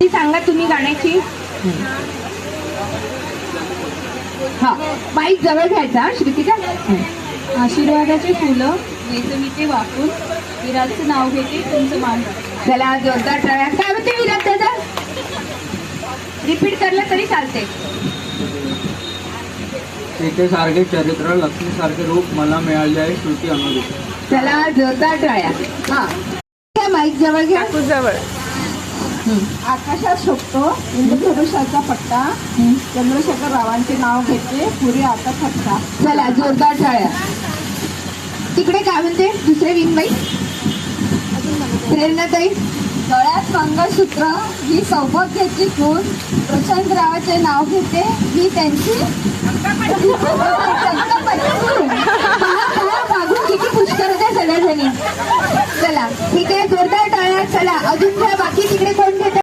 ती सांगा तुम्ही गाण्याची. हा, माईक जवळ घ्यायचा श्रुतिका. आशीर्वादाचे फुलं नेसमीचे वाकून विराटचं नाव घेते तुमचं मान. चला जोरदार टाळ्या. काय म्हणते विराट दादा? रिपीट करलं तरी चालते. सीतेसारखे चरित्र लक्ष्मीसारखे रूप मला मिळाले आहे श्रुती अनुरूप. चला जोरदार टाळ्या. हा, माईक जवळ घ्या. जवळ. आकाशात शोभतो इंद्रधनुष्याचा पट्टा, चंद्रशेखर रावांचे नाव घेते पुरी आता थट्टा. चला जोरदार टाळ्या. तिकडे काय म्हणते दुसरे विनबाई? प्रेरणाताई. गळ्यात मंगळसूत्र ही सौभाग्याची खूण, प्रशांत रावाचे नाव घेते ही त्यांची मागून किती पुष्कर होत्या सगळ्याजणी. चला ठीक आहे, जोरदार टाळ्या. चला अजून काय बाकी तिकडे कोण घेत?